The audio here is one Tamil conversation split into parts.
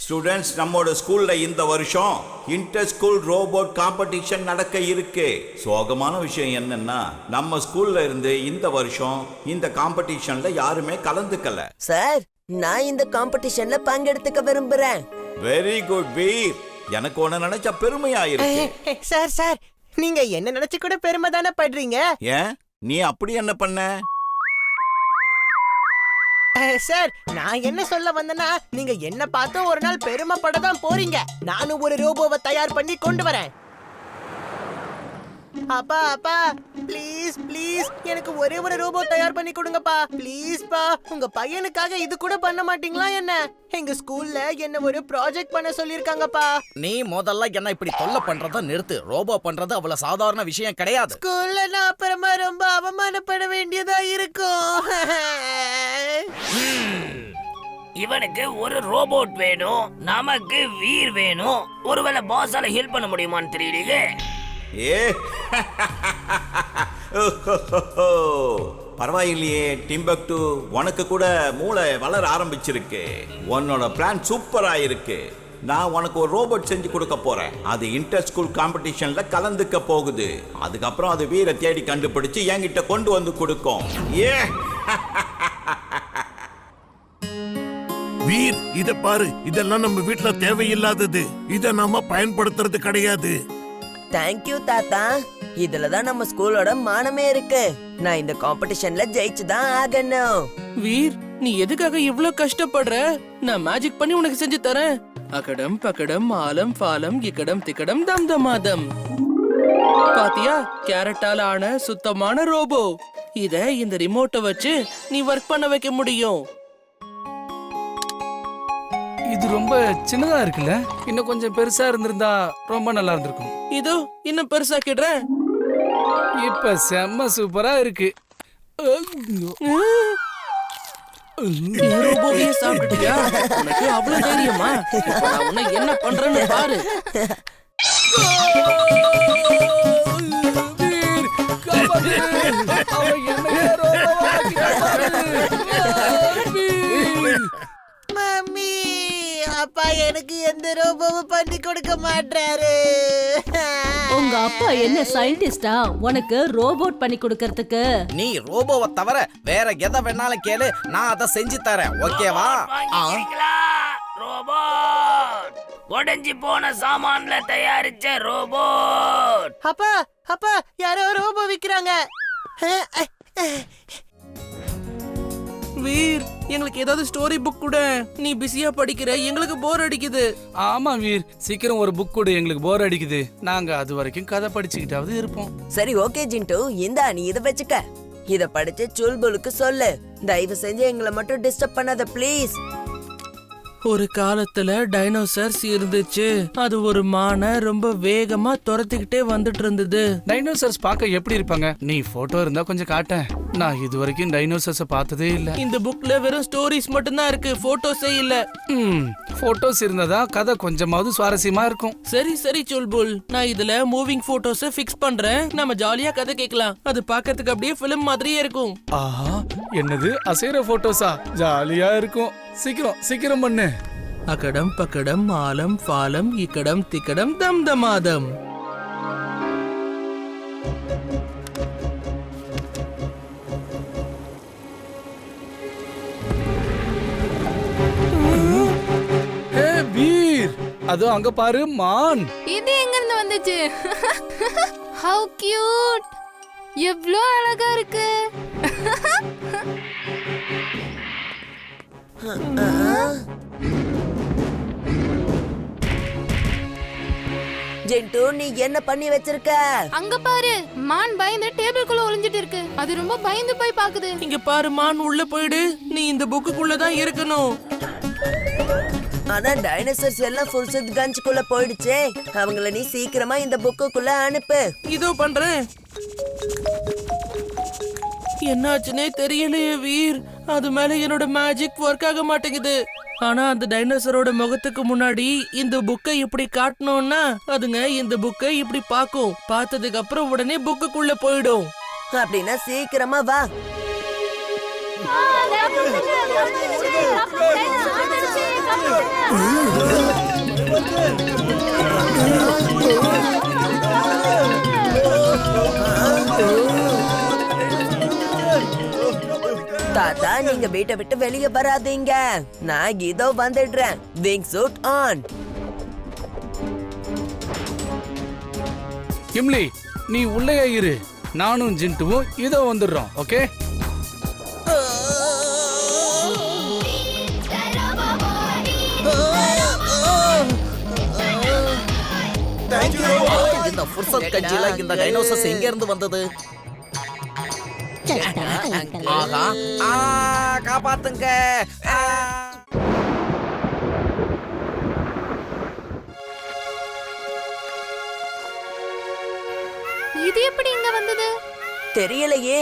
ஸ்டூடெண்ட்ஸ், நம்மோட ஸ்கூல்ல இந்த வருஷம் இன்டர் ஸ்கூல் ரோபோட் காம்படிஷன் நடக்க இருக்கு. சோகமான விஷயம் என்னன்னா, நம்ம ஸ்கூல்ல இருந்து இந்த வருஷம் இந்த காம்படிஷன்ல யாருமே கலந்துக்கல. சார், நான் இந்த காம்படிஷன்ல பங்கெடுத்துக்க விரும்புறேன். வெரி குட் வீர், எனக்கு ஒன்னு நினைச்சா பெருமையா இருக்கு. சார், நீங்க என்ன நினைச்சு கூட பெருமை தானே படுறீங்க. ஏன், நீ அப்படி என்ன பண்ண? சார், நான் என்ன சொல்ல வந்தேன்னா, நீங்க என்ன பார்த்து ஒரு நாள் பெருமைப்பட தான் போறீங்க. நானும் ஒரு ரோபோவை தயார் பண்ணி கொண்டு வரேன். அப்பா அப்பா, ப்ளீஸ் ப்ளீஸ் எனக்கு ஒரே ஒரு ரோபோ தயார் பண்ணி கொடுங்கப்பா, ப்ளீஸ் பா. உங்க பையனுக்காக இது கூட பண்ண மாட்டீங்களா என்ன? எங்க ஸ்கூல்ல என்ன ஒரு ப்ராஜெக்ட் பண்ண சொல்லிருக்காங்கப்பா. நீ முதல்ல என்ன இப்படி தொல்லை பண்றத நிறுத்து. ரோபோ பண்றது அவ்வளவு சாதாரண விஷயம் கிடையாது. ஸ்கூல்ல நான் அப்புறமா ரொம்ப அவமானப்பட வேண்டியதா இருக்கும். இவனுக்கு ஒரு ரோபோட் வேணும், நமக்கு வீர் வேணும். ஒருவேளை பாஸால ஹெல்ப் பண்ண முடியுமான்னு தெரியலையே. ஏ பரவாயில்லையே டிம்பக்டு, உனக்கு கூட மூளை வளர ஆரம்பிச்சிருக்கு. உன்னோட பிளான் சூப்பரா இருக்கு. நான் உனக்கு ஒரு ரோபோட் செஞ்சு கொடுக்க போறேன். அது இன்டர் ஸ்கூல் காம்படிஷன்ல கலந்துக்க போகுது. அதுக்கப்புறம் அது வீரை தேடி கண்டுபிடிச்சு என்கிட்ட கொண்டு வந்து கொடுக்கும். ஏ வீர், இத பாரு, இதெல்லாம் நம்ம வீட்ல தேவையில்லாதது. இத நாம பயன்படுத்துறது கிடையாது. தேங்க்யூ தாத்தா. இதுலதான் நம்ம ஸ்கூலோட மானமே இருக்கு. நான் இந்த காம்படிஷன்ல ஜெயிச்சுதான் ஆகணும். வீர், நீ எதுக்காக இவ்ளோ கஷ்டப்படுற? நான் மேஜிக் பண்ணி உனக்கு செஞ்சு தரேன். அகடம் பகடம் ஆலம் ஃபாலம் இக்கடம் திக்கடம் தம் தமாதம். பாத்தியா, கேரட்டால ஆன சுத்தமான ரோபோ. இத இந்த ரிமோட்டை வச்சு நீ ஒர்க் பண்ண வைக்க முடியும். இது ரொம்ப சின்னதா இருக்குல்ல? இன்னும் கொஞ்சம் பெருசா இருந்திருந்தா ரொம்ப நல்லா இருந்திருக்கும். இதோ இன்னும் பெருசாக்கிடுறேன். இப்ப செம்ம சூப்பரா இருக்கு. ரோபோவே சாப்பிட்டுட்டியா? உனக்கு அவ்வளவு தைரியமா? இப்ப நான் உன்னை என்ன பண்றேன்னு பாரு. மம்மி, அப்பா எனக்கு எந்த ரோபோவும் பண்ணி கொடுக்க மாட்டாரு. உங்க அப்பா என்ன சயின்டிஸ்டா உனக்கு ரோபோட் பண்ணி கொடுக்கறதுக்கு? நீ ரோபோவை தவிர வேற எதை வேணாலும் கேளு, நான் அதை செஞ்சு தரேன். ஓகேவா? ரோபோட், உடைஞ்சு போன சாமான்ல தயாரிச்ச ரோபோட். அப்பா அப்பா, யாரோ ரோபோ விக்கிறாங்க. வீர், எங்களுக்கு ஏதாவது ஸ்டோரி புக் கூட. நீ பிஸியா படிக்கிற, எங்களுக்கு போர் அடிக்குது. ஆமா வீர், சீக்கிரம் ஒரு புக் கொடு, எங்களுக்கு போர் அடிக்குது. நாங்க அது வரைக்கும் கதை படிச்சுக்கிட்டாவது இருப்போம். சரி, ஓகே ஜிண்டு, இந்தா நீ இத வச்சுக்க. இத படிச்சு சுல்புலுக்கு சொல்லு. தயவு செஞ்சு எங்களை மட்டும் டிஸ்டர்ப் பண்ணாத ப்ளீஸ். ஒரு காலத்துல டைனோசர்ஸ் இருந்துச்சு. அது ஒரு மானை ரொம்ப வேகமா துரத்திக்கிட்டே வந்துட்டு இருந்தது. டைனோசர்ஸ் பார்க்க எப்படி இருப்பாங்க? நீ போட்டோ இருந்தா கொஞ்சம் காட்டேன். நான் இது வரைக்கும் டைனோசர்ஸ பார்த்ததே இல்ல. இந்த புக்ல வெறும் ஸ்டோரிஸ் மட்டும் தான் இருக்கு, போட்டோஸே இல்ல. போட்டோஸ் இருந்ததா கதை கொஞ்சமாவது சுவாரஸ்யமா இருக்கும். சரி சரி சுல்புல், நான் இதுல மூவிங் போட்டோஸ ஃபிக்ஸ் பண்றேன். நம்ம ஜாலியா கதை கேட்கலாம். அது பார்க்கிறதுக்கு அப்படியே பிலிம் மாதிரியே இருக்கும். ஆஹா, என்னது அசைற போட்டோஸா? ஜாலியா இருக்கும். சீக்கிரம் சீக்கிரம் பண்ணு. அகடம் பகடம் ஆலம் ஃபாலம் இக்கடம் திக்கடம் தம் தமாதம். ஹே வீர், அதோ அங்க பாரு மான். இது எங்க இருந்து வந்துச்சு? Have cute! எவ்ளோ அழகா இருக்கு. ஜிண்டு, நீ என்ன பண்ணி வச்சிருக்க? அங்க பாரு, மான் பயந்து டேபிள்குள்ள ஒளிஞ்சிட்டு இருக்கு. அது ரொம்ப பயந்து போய் பாக்குது. இங்க பாரு மான், உள்ள போயிடு. நீ இந்த புக்குக்குள்ள தான் இருக்கணும். ஆனா டைனோசர்ஸ் எல்லாம் ஃபுர்சத் கஞ்சுக்குள்ள போயிடுச்சே. அவங்கள நீ சீக்கிரமா இந்த புக்குக்குள்ள அனுப்பு. இதோ பண்றேன். என்னாச்சுனே தெரியலையே வீர். அது மேல என்னோட மேஜிக் ஒர்க் ஆக மாட்டேங்குது. ஆனா அந்த டைனோசரோட முகத்துக்கு முன்னாடி இந்த புக்கை இப்படி காட்டணும்னா அதுங்க இந்த புக்கை இப்படி பாக்கும். பார்த்ததுக்கு அப்புறம் உடனே புக்குக்குள்ள போயிடும். அப்படின்னா சீக்கிரமா வா. ஆ தாத்தா நீங்க வீட்டை விட்டு வெளியே வராதீங்க. நான் இதோ வந்துடுறேன். Wing suit on. கிம்லி நீ உள்ளேயே இரு, நானும் ஜின்ட்டுவும் இதோ வந்துடுறோம். ஓகே இந்த ஃபுர்சத் கட்சியில இந்த டைனோசர்ஸ் எங்க இருந்து வந்தது? ஆஹா, காப்பாத்துங்க. இது எப்படி இங்க வந்தது? தெரியலையே.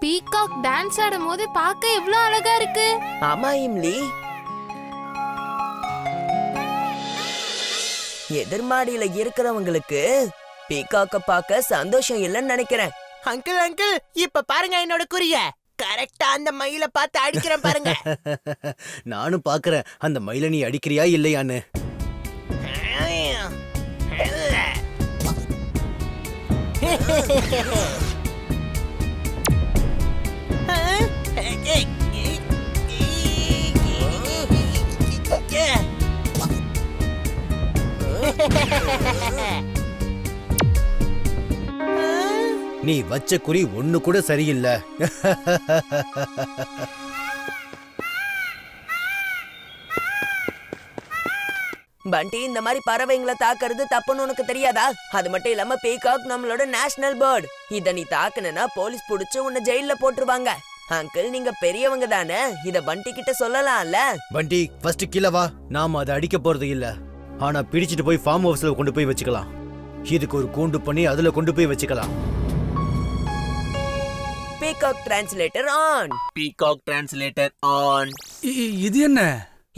பீகாக் டான்ஸ் ஆடும் போது பார்க்க எவ்வளவு அழகா இருக்கு. ஆமா இம்லி, எதிர்மாடியில இருக்கிறவங்களுக்கு பீகாக்க பார்க்க சந்தோஷம் இல்லைன்னு நினைக்கிறேன். அங்கிள் அங்கிள் இப்ப பாருங்க என்னோட குறிய. கரெக்டா அந்த மயில பார்த்து அடிக்கிறேன் பாருங்க. நானும் பாக்குறேன் அந்த மயில நீ அடிக்கிறியா இல்லையான்னு. நீ வச்ச குறி ஒண்ணு கூட சரியில்லை. பண்டி, இந்த மாதிரி பறவைங்களை தாக்குறது தப்புன்னு உனக்கு தெரியாதா? அது மட்டும் இல்லாம பீகாக் நம்மளோட நேஷனல் பேர்ட். இத நீ தாக்குனா போலீஸ் புடிச்சு உன்னை ஜெயில போட்டுருவாங்க. அங்கிள் நீங்க பெரியவங்க தானே, இத பண்டி கிட்ட சொல்லலாம்ல. பண்டி ஃபர்ஸ்ட் கீழ வா. நாம அதை அடிக்க போறது இல்ல, ஆனா பிடிச்சிட்டு போய் ஃபார்ம் ஹவுஸ்ல கொண்டு போய் வச்சுக்கலாம். இதுக்கு ஒரு கூண்டு பண்ணி அதுல கொண்டு போய் வச்சுக்கலாம். Peacock translator on. Peacock translator on. இது என்ன?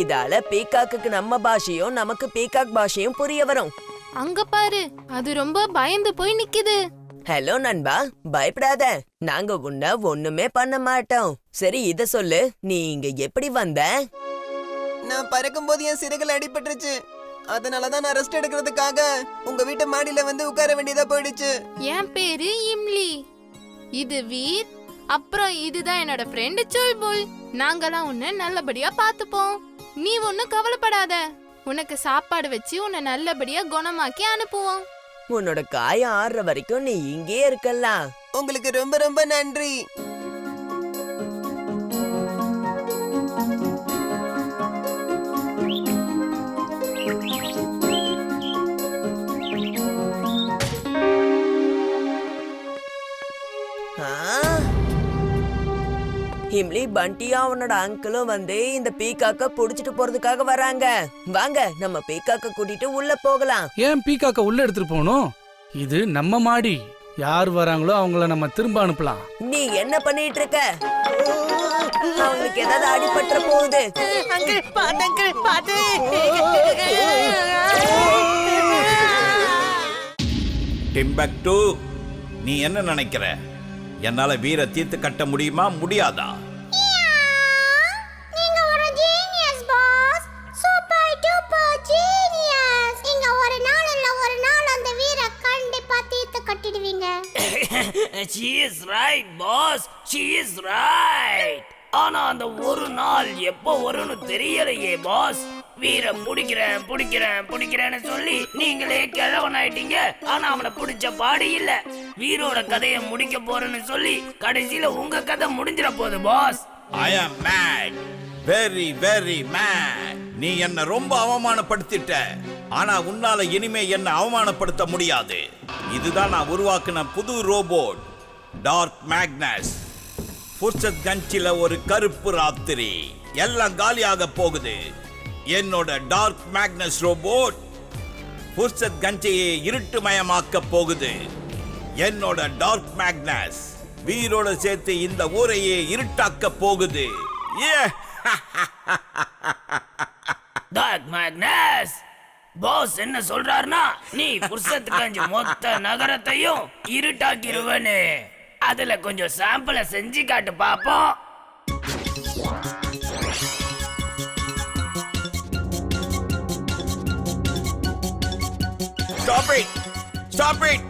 இதால பீகாக்கு நம்ம பாஷையும் நமக்கு பீகாக் பாஷையும் புரிய வரும். அங்க பாரு, அது ரொம்ப பயந்து போய் நிக்குது. ஹலோ நண்பா, பயப்படாத, நாங்க உன்ன ஒண்ணுமே பண்ண மாட்டோம். சரி இத சொல்லு, நீ இங்க எப்படி வந்த? நான் பறக்கும் போது என் சிறகுல அடிபட்டுருச்சு. அதனாலதான் நான் ரெஸ்ட் எடுக்கிறதுக்காக உங்க வீட்டு மாடியில வந்து உட்கார வேண்டியதா போயிடுச்சு. என் பேரு இம்லி, இது வீர், அப்புறம் இதுதான் என்னோட ஃப்ரெண்ட் சுல்புல். நாங்கெல்லாம் உன்னை நல்லபடியா பாத்துப்போம். நீ ஒன்னும் கவலைப்படாத, உனக்கு சாப்பாடு வச்சு உன்னை நல்லபடியா குணமாக்கி அனுப்புவோம். உன்னோட காயம் ஆறுற வரைக்கும் நீ இங்கே இருக்கலாம். உங்களுக்கு ரொம்ப ரொம்ப நன்றி. இம்லி, பண்டியா உன்னோட அங்கிளும் வந்து இந்த பீகாக்க புடிச்சிட்டு போறதுக்காக வராங்க. வாங்க நம்ம பீகாக்க கூட்டிட்டு உள்ள போகலாம். ஏன் பீகாக்க உள்ள எடுத்துட்டு போகணும்? இது நம்ம மாடி. யார் வராங்களோ அவங்கள நம்ம திரும்ப அனுப்பலாம். நீ என்ன பண்ணிட்டு இருக்க? அவங்களுக்கு ஏதாவது அடிபட்டுற போகுது. அங்கிள் பாத்து, அங்கிள் பாத்து. டிம்பக்டு, நீ என்ன நினைக்கிற? என்னால வீர தீர்த்து கட்ட முடியுமா முடியாதா? நீங்க ஒரு genius boss, super duper genius. நீங்க ஒரு நாள் இல்ல ஒரு நாள் அந்த வீர கண்டிப்பா தீர்த்து கட்டிடுவீங்க. She is right boss, she is right. ஆனா அந்த ஒரு நாள் எப்போ வரும்னு தெரியலையே பாஸ். வீர பிடிக்கிறேன்னு சொல்லி நீங்களே கிழவன் ஆயிட்டீங்க. ஆனா அவனை பிடிச்ச பாடு இல்ல. வீரோட கதையை முடிக்க போறேன்னு சொல்லி கடைசியில உங்க கதை முடிஞ்சிட போகுது pass. I am mad, very very mad. நீ என்ன ரொம்ப அவமானப்படுத்திட்ட. ஆனா உன்னால இனிமே என்ன அவமானப்படுத்த முடியாது. இதுதான் நான் உருவாக்குன புது ரோபோட், டார்க் மேக்னஸ். ஃபுர்சத் கஞ்சில ஒரு கருப்பு ராத்திரி. எல்லாம் காலியாக போகுது. என்னோட டார்க் மேக்னஸ் ரோபோட் ஃபுர்சத் கஞ்சையை இருட்டுமயமாக்க போகுது. என்னோட டார்க் மேக்னஸ் வீரோட சேர்த்து இந்த ஊரையே இருட்டாக்க போகுது. டார்க் மேக்னஸ் பாஸ் என்ன சொல்றாருன்னா, நீ ஃபுர்சத் கஞ்சி மொத்த நகரத்தையும் இருட்டாக்கிடுவனே. அதுல கொஞ்சம் சாம்பிளை செஞ்சு காட்டு பாப்போம். Stop it.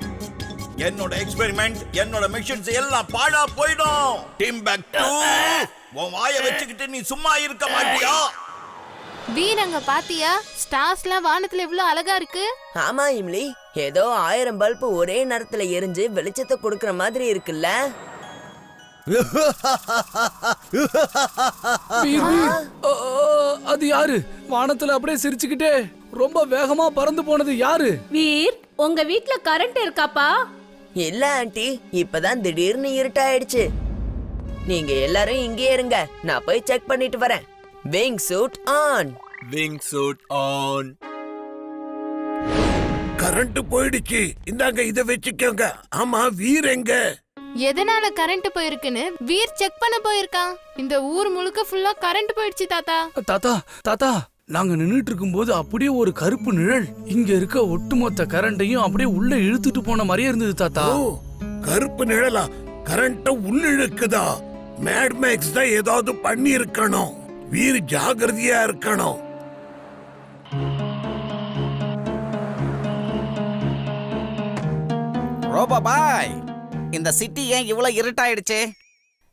என்னோட எக்ஸ்பெரிமெண்ட், என்னோட மிஷன்ஸ் எல்லாம் பாழா போயிடும். டிம்பக்டு, உன் வாயை வச்சுக்கிட்டு நீ சும்மா இருக்க மாட்டியா? வீரங்க பாத்தியா, ஸ்டார்ஸ்லாம் வானத்துல எவ்வளவு அழகா இருக்கு. ஆமா இம்லி, ஏதோ 1000 பல்பு ஒரே நேரத்துல எரிஞ்சு வெளிச்சத்தை கொடுக்கற மாதிரி இருக்குல்ல. அது யாரு வானத்துல அப்படியே சிரிச்சுக்கிட்டே ரொம்ப வேகமா பறந்து போனது யாரு? வீர், உங்க வீட்ல கரண்ட் இருக்காப்பா? இல்ல ஆண்டி, இப்பதான் திடீர்னு இருட்டாயிடுச்சு. நீங்க எல்லாரும் இங்கே இருங்க, நான் போய் செக் பண்ணிட்டு வரேன். Wing suit on. Wing suit on. Current போயிடுச்சு. இந்தாங்க இத வச்சுக்கோங்க. ஆமா, வீர் எங்க? எதனால கரண்ட் போயிருக்குன்னு வீர் செக் பண்ண போயிருக்கான். இந்த ஊர் முழுக்க ஃபுல்லா கரண்ட் போயிடுச்சு தாத்தா. தாத்தா தாத்தா, நாங்க நின்னுட்டு இருக்கும்போது அப்படியே ஒரு கருப்பு நிழல் இங்க இருக்க ஒட்டுமொத்த கரண்டையும் அப்படியே உள்ள இழுத்துட்டு போன மாதிரியே இருந்தது தாத்தா. ஓ, கருப்பு நிழலா? கரண்ட உள்ள இழுக்குதா? மேட் மேக்ஸ் தான் ஏதாவது பண்ணி இருக்கணும். வீர் ஜாகிரதையா இருக்கணும். ரோபோ பாய், இந்த சிட்டி ஏன் இவ்வளவு இருட்டாயிடுச்சு?